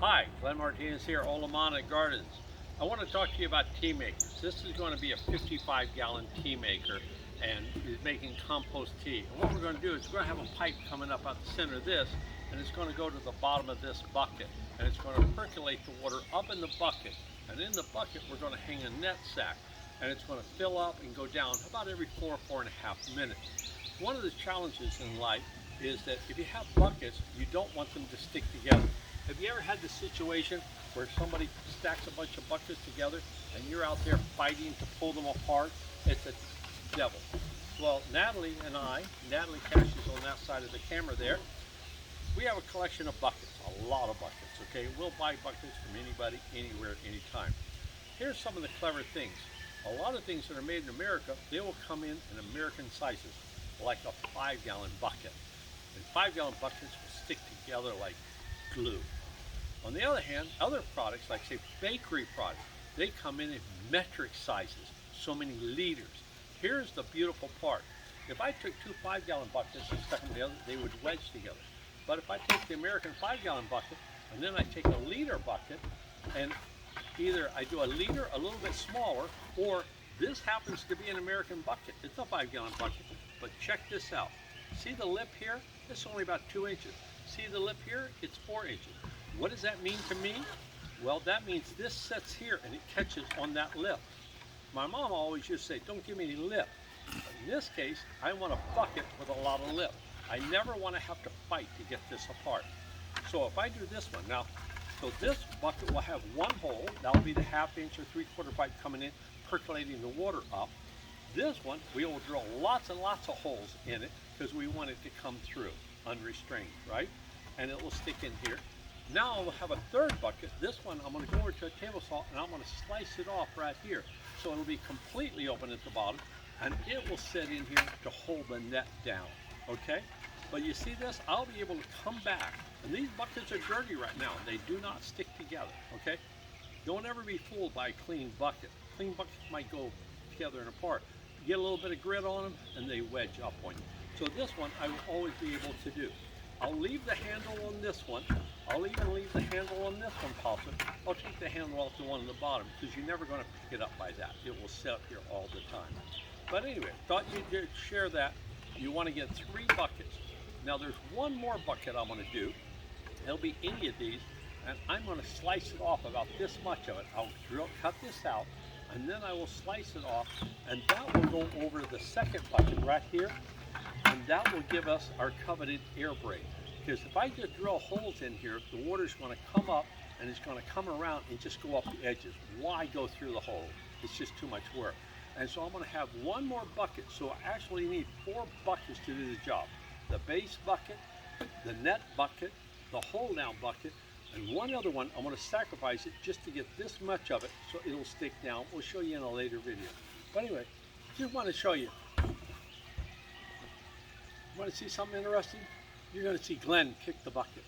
Hi, Glenn Martinez here, Olomana Gardens. I want to talk to you about tea makers. This is going to be a 55-gallon tea maker and is making compost tea. And what we're going to do is we're going to have a pipe coming up out the center of this, and it's going to go to the bottom of this bucket, and it's going to percolate the water up in the bucket. And in the bucket we're going to hang a net sack, and it's going to fill up and go down about every 4.5 minutes. One of the challenges in life is that if you have buckets, you don't want them to stick together. Have you ever had the situation where somebody stacks a bunch of buckets together and you're out there fighting to pull them apart? It's a devil. Well, Natalie and Natalie Cash is on that side of the camera there, we have a collection of buckets, a lot of buckets, okay? We'll buy buckets from anybody, anywhere, anytime. Here's some of the clever things. A lot of things that are made in America, they will come in American sizes, like a 5-gallon bucket. And 5-gallon buckets will stick together like glue. On the other hand, other products, like say bakery products, they come in metric sizes, so many liters. Here's the beautiful part. If I took two 5-gallon buckets and stuck them together, they would wedge together. But if I take the American 5-gallon bucket, and then I take a liter bucket, and either I do a liter a little bit smaller, or this happens to be an American bucket. It's a 5-gallon bucket, but check this out. See the lip here? It's only about 2 inches. See the lip here? It's 4 inches. What does that mean to me? Well, that means this sits here and it catches on that lip. My mom always used to say, don't give me any lip. But in this case, I want a bucket with a lot of lip. I never want to have to fight to get this apart. So if I do this one, now, so this bucket will have one hole. That'll be the 1/2 inch or 3/4 pipe coming in, percolating the water up. This one, we will drill lots and lots of holes in it because we want it to come through unrestrained, right? And it will stick in here. Now I'll have a third bucket. This one, I'm going to go over to a table saw and I'm going to slice it off right here. So it'll be completely open at the bottom and it will sit in here to hold the net down, okay? But you see this? I'll be able to come back. And these buckets are dirty right now. They do not stick together, okay? Don't ever be fooled by a clean bucket. Clean buckets might go together and apart. You get a little bit of grit on them and they wedge up on you. So this one I will always be able to do. I'll leave the handle on this one. I'll even leave the handle on this one possibly. I'll take the handle off the one on the bottom because you're never going to pick it up by that. It will sit up here all the time. But anyway, thought you'd share that. You want to get 3 buckets. Now there's one more bucket I'm going to do. It'll be any of these, and I'm going to slice it off about this much of it. I'll cut this out, and then I will slice it off, and that will go over the second bucket right here, and that will give us our coveted air brake. Because if I just drill holes in here, the water's going to come up and it's going to come around and just go up the edges. Why go through the hole? It's just too much work. And so I'm going to have one more bucket. So I actually need 4 buckets to do the job. The base bucket, the net bucket, the hole down bucket, and one other one. I'm going to sacrifice it just to get this much of it so it'll stick down. We'll show you in a later video. But anyway, just want to show you. Want to see something interesting? You're going to see Glenn kick the bucket.